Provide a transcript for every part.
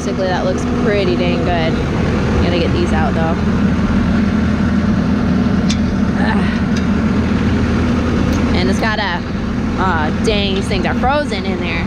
realistically, that looks pretty dang good. Gotta get these out though. And it's got a, dang, these things are frozen in there.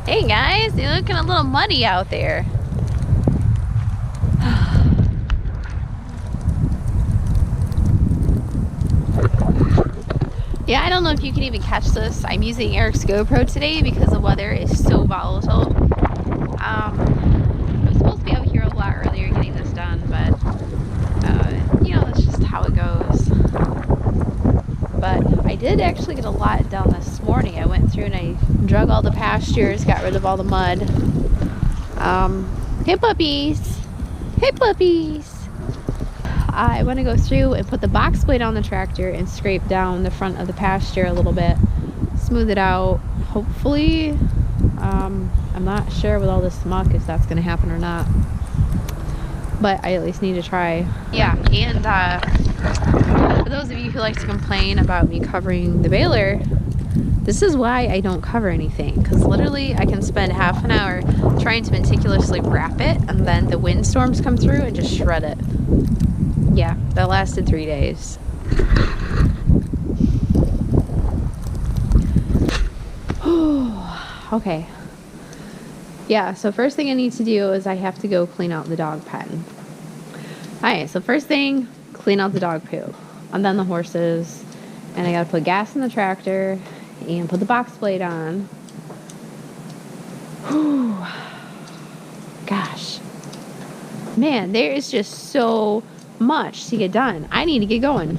Hey guys, you're looking a little muddy out there. Yeah, I don't know if you can even catch this. I'm using Eric's GoPro today because the weather is so volatile. I was supposed to be out here a lot earlier getting this done, but you know, that's just how it goes. But I did actually get a lot done this morning. I went through and I drug all the pastures, got rid of all the mud. Hey puppies! Hey puppies! I want to go through and put the box blade on the tractor and scrape down the front of the pasture a little bit. Smooth it out, hopefully. I'm not sure with all this muck if that's going to happen or not. But I at least need to try. Yeah, and for those of you who like to complain about me covering the baler, this is why I don't cover anything, because literally I can spend half an hour trying to meticulously wrap it, and then the windstorms come through and just shred it. Yeah, that lasted 3 days. Okay. Yeah, so first thing I need to do is I have to go clean out the dog pen. Alright, so first thing, clean out the dog poo. And then the horses. And I gotta put gas in the tractor and put the box blade on. Whew. Gosh. Man, there is just so much to get done. I need to get going.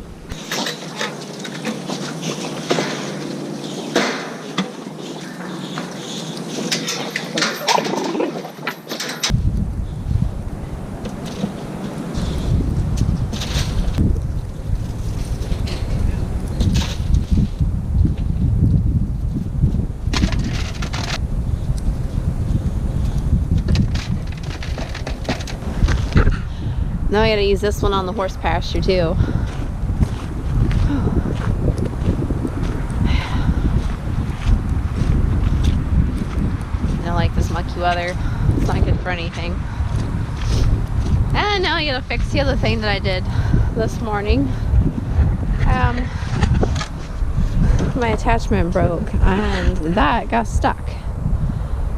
Now I gotta use this one on the horse pasture too. I don't like this mucky weather. It's not good for anything. And now I gotta fix the other thing that I did this morning. My attachment broke and that got stuck.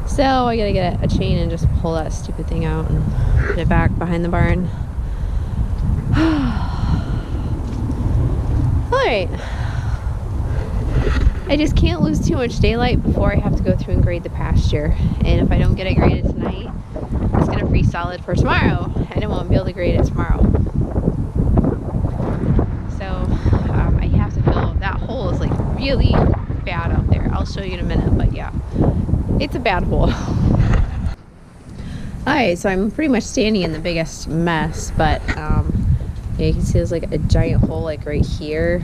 So I gotta get a chain and just pull that stupid thing out and put it back behind the barn. Alright. I just can't lose too much daylight before I have to go through and grade the pasture. And if I don't get it graded tonight, it's going to freeze solid for tomorrow. And I won't be able to grade it tomorrow. So I have to fill, that hole is like really bad out there. I'll show you in a minute, but yeah. It's a bad hole. Alright, so I'm pretty much standing in the biggest mess, but yeah, you can see there's like a giant hole like right here.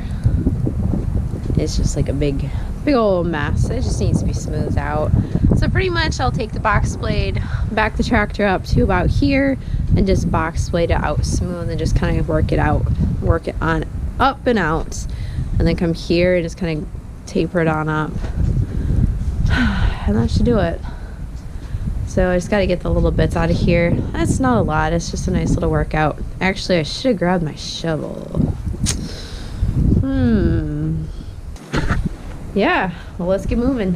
It's just like a big old mess. It just needs to be smoothed out. So pretty much I'll take the box blade, back the tractor up to about here, and just box blade it out smooth and just kind of work it on up and out, and then come here and just kind of taper it on up. And that should do it. So I just got to get the little bits out of here. That's not a lot. It's just a nice little workout. Actually, I should have grabbed my shovel. Yeah, well, let's get moving.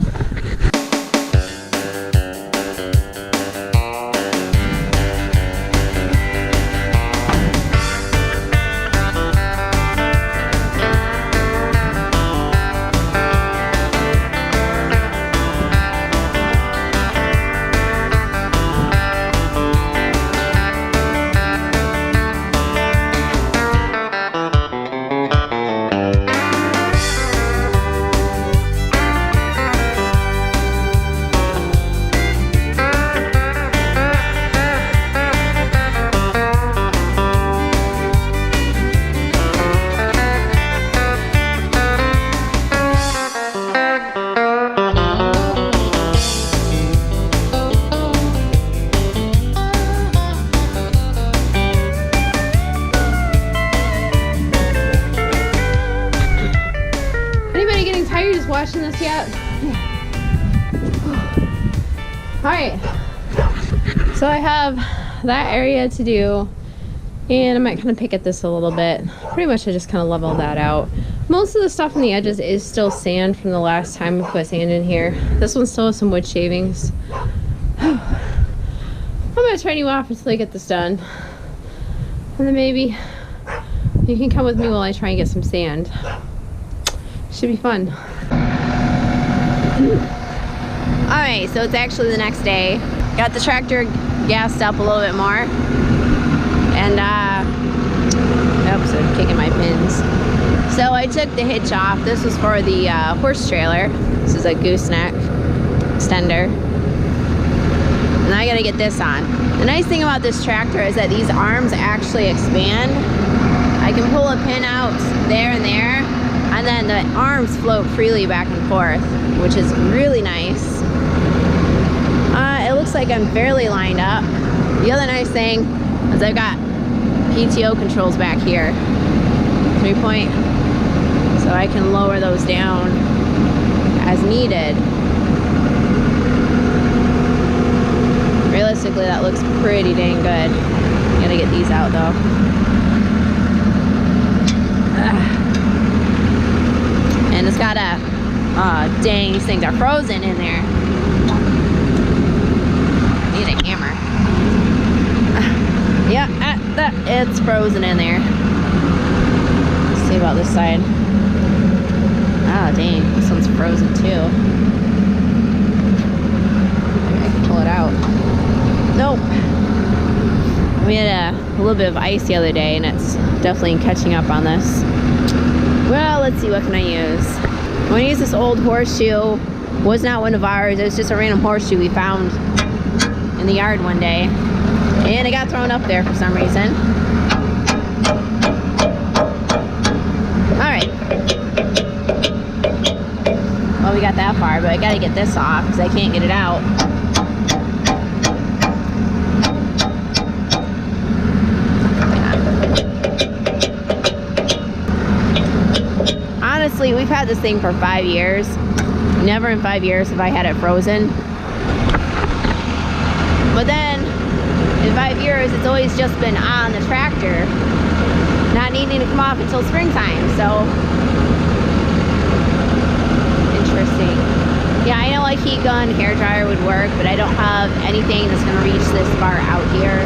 washing this yet? Alright. So I have that area to do. And I might kind of pick at this a little bit. Pretty much I just kind of leveled that out. Most of the stuff on the edges is still sand from the last time we put sand in here. This one still has some wood shavings. I'm gonna turn you off until I get this done. And then maybe you can come with me while I try and get some sand. Should be fun. Alright, so it's actually the next day. Got the tractor gassed up a little bit more. And, oops, I'm kicking my pins. So I took the hitch off. This was for the horse trailer. This is a gooseneck extender. And I gotta get this on. The nice thing about this tractor is that these arms actually expand. I can pull a pin out there and there, and then the arms float freely back and forth, which is really nice. It looks like I'm fairly lined up. The other nice thing is I've got PTO controls back here. 3-point. So I can lower those down as needed. Realistically, that looks pretty dang good. Gotta get these out though. And it's got a, dang, these things are frozen in there. Need a hammer. Yeah, it's frozen in there. Let's see about this side. Oh dang, this one's frozen too. Maybe I can pull it out. Nope. We had a little bit of ice the other day and it's definitely catching up on this. Well, let's see, what can I use? I'm gonna use this old horseshoe. Was not one of ours, it was just a random horseshoe we found in the yard one day. And it got thrown up there for some reason. Alright. Well, we got that far, but I gotta get this off because I can't get it out. Honestly, we've had this thing for 5 years. Never in 5 years have I had it frozen. But then, in 5 years, it's always just been on the tractor, not needing to come off until springtime, so interesting. Yeah, I know a heat gun, hair dryer would work, but I don't have anything that's going to reach this far out here.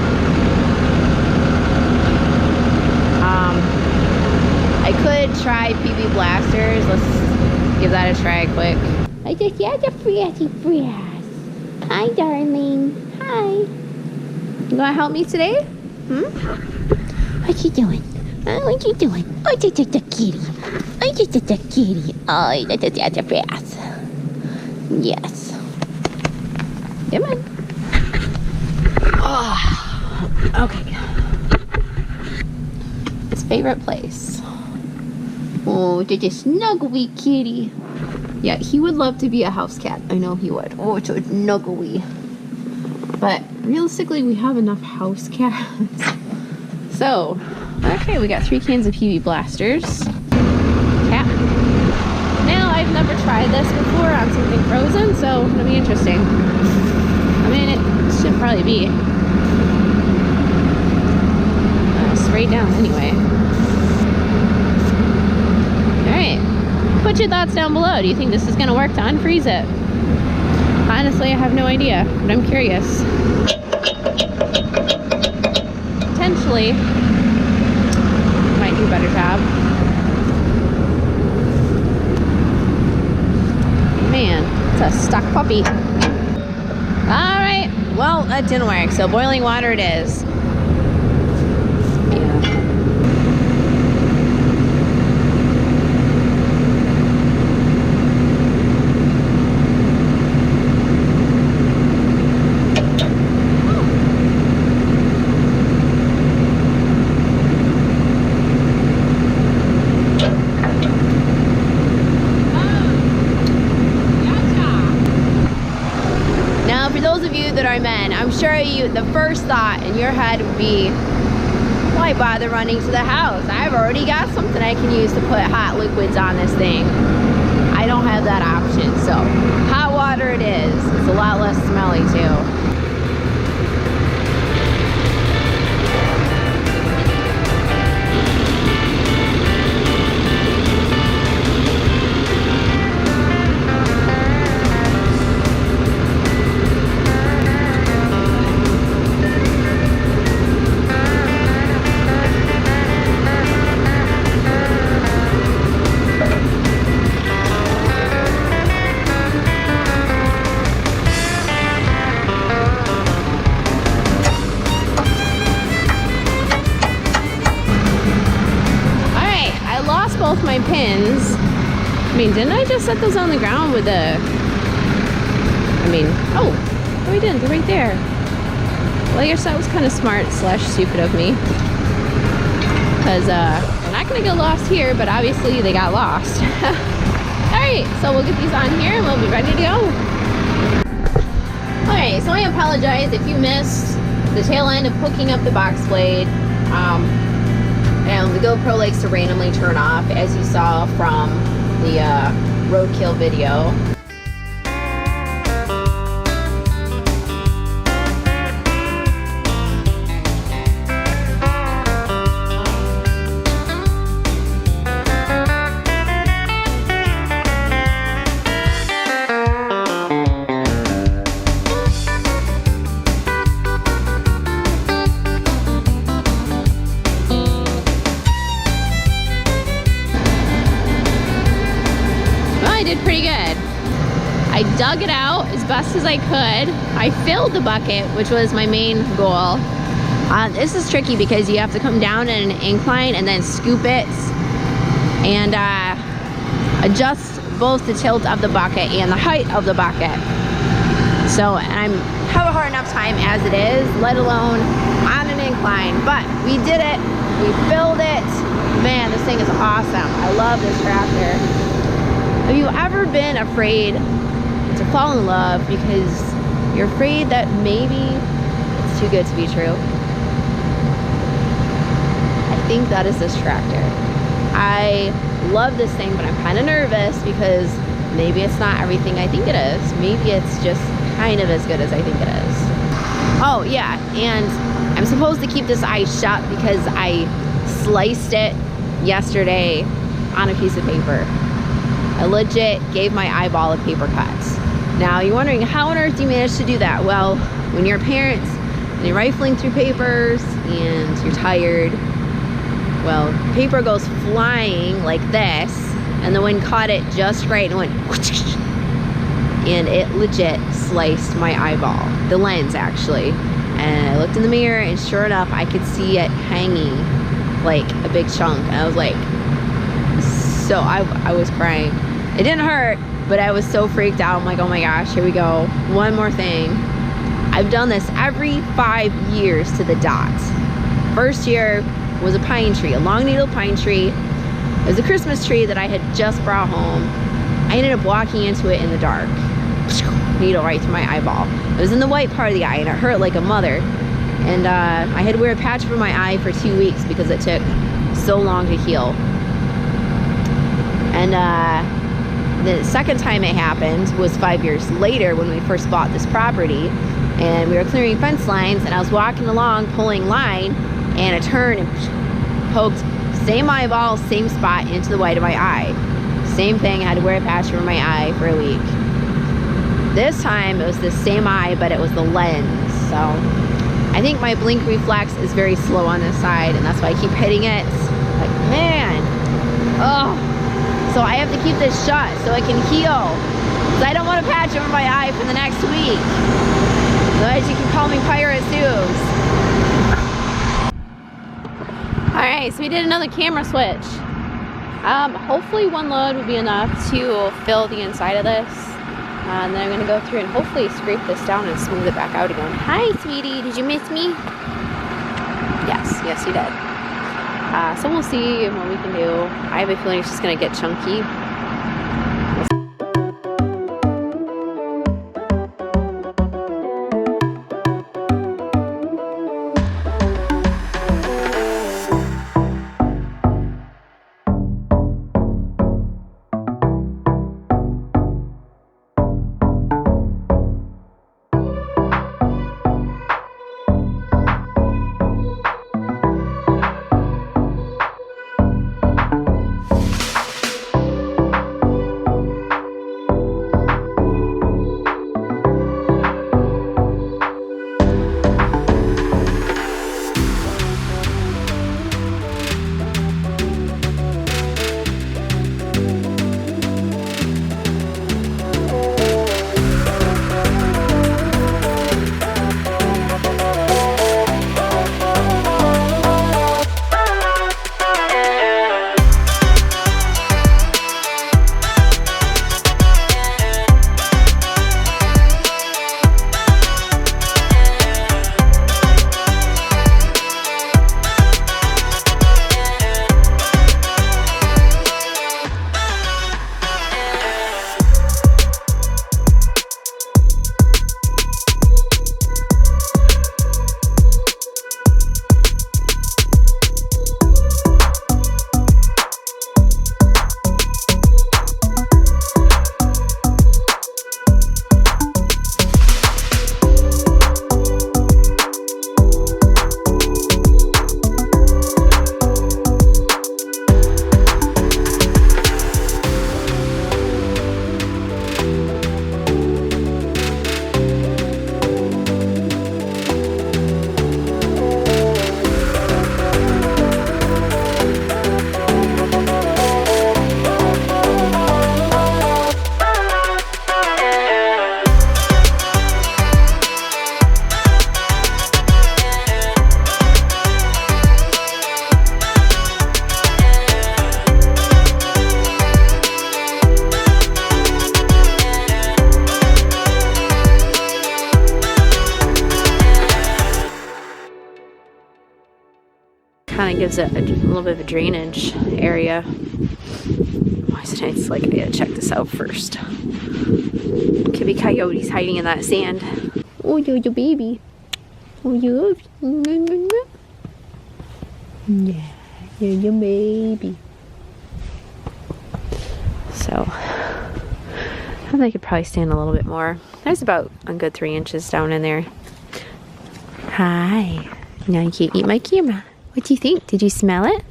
I could try PB blasters. Let's give that a try quick. I just had a pretty breath. Hi, darling. Hi. You gonna help me today? What you doing? What you doing? Oh, just a kitty. Oh, just a kitty. Oh, that's a breath. Yes. Come on. Oh, okay. His favorite place. Oh, just a snuggly kitty. Yeah, he would love to be a house cat. I know he would. Oh, it's a snuggly. But realistically, we have enough house cats. So, okay, we got 3 cans of PB blasters. Cat. Now, I've never tried this before on something frozen, so it'll be interesting. I mean, it should probably be. Straight down anyway. Alright. Put your thoughts down below. Do you think this is going to work to unfreeze it? Honestly, I have no idea, but I'm curious. Potentially, might do a better job. Man, it's a stuck puppy. Alright, well, that didn't work, so boiling water it is. That are men, I'm sure the first thought in your head would be, why bother running to the house? I've already got something I can use to put hot liquids on this thing. I don't have that option. So hot water it is. It's a lot less smelly too. Both my pins. I mean, didn't I just set those on the ground with the... oh, no I didn't, they're right there. Well, I guess that was kind of smart / stupid of me. Because they're not gonna get lost here, but obviously they got lost. Alright, so we'll get these on here and we'll be ready to go. Alright, so I apologize if you missed the tail end of hooking up the box blade. And the GoPro likes to randomly turn off, as you saw from the roadkill video. Pretty good. I dug it out as best as I could. I filled the bucket, which was my main goal. This is tricky because you have to come down in an incline and then scoop it and adjust both the tilt of the bucket and the height of the bucket. So I have a hard enough time as it is, let alone on an incline. But we did it. We filled it. Man, this thing is awesome. I love this tractor. Have you ever been afraid to fall in love because you're afraid that maybe it's too good to be true? I think that is this tractor. I love this thing, but I'm kind of nervous because maybe it's not everything I think it is. Maybe it's just kind of as good as I think it is. Oh yeah, and I'm supposed to keep this eye shut because I sliced it yesterday on a piece of paper. I legit gave my eyeball a paper cut. Now you're wondering, how on earth do you manage to do that? Well, when you're a parent and you're rifling through papers and you're tired, well, paper goes flying like this, and the wind caught it just right and went whoosh, and it legit sliced my eyeball, the lens actually. And I looked in the mirror and sure enough, I could see it hanging like a big chunk. And I was like, so I was crying. It didn't hurt, but I was so freaked out. I'm like, oh my gosh, here we go. One more thing. I've done this every 5 years to the dot. First year was a pine tree, a long needle pine tree. It was a Christmas tree that I had just brought home. I ended up walking into it in the dark. Needle right through my eyeball. It was in the white part of the eye and it hurt like a mother. And I had to wear a patch over my eye for 2 weeks because it took so long to heal. And the second time it happened was 5 years later when we first bought this property, and we were clearing fence lines, and I was walking along pulling line, and it turned and poked same eyeball, same spot into the white of my eye. Same thing, I had to wear a patch over my eye for a week. This time it was the same eye, but it was the lens. So I think my blink reflex is very slow on this side, and that's why I keep hitting it. Like, man, oh. So I have to keep this shut so it can heal. Because I don't want to patch over my eye for the next week. Otherwise you can call me Pirate Suze. Alright, so we did another camera switch. Hopefully one load would be enough to fill the inside of this. And then I'm going to go through and hopefully scrape this down and smooth it back out again. Hi, sweetie. Did you miss me? Yes, yes you did. So we'll see what we can do. I have a feeling it's just going to get chunky. kind of gives it a little bit of a drainage area. It's like, I gotta check this out first. Could be coyotes hiding in that sand. Oh, you're your baby. Oh, you. Yeah, you're your baby. So, I think I could probably stand a little bit more. There's about a good 3 inches down in there. Hi. Now you can't eat my camera. What do you think? Did you smell it?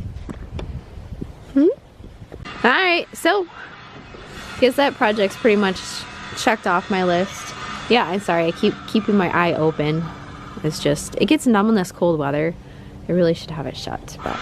Alright, so I guess that project's pretty much checked off my list. Yeah, I'm sorry, I keep keeping my eye open. It's just, it gets numb in this cold weather. I really should have it shut, but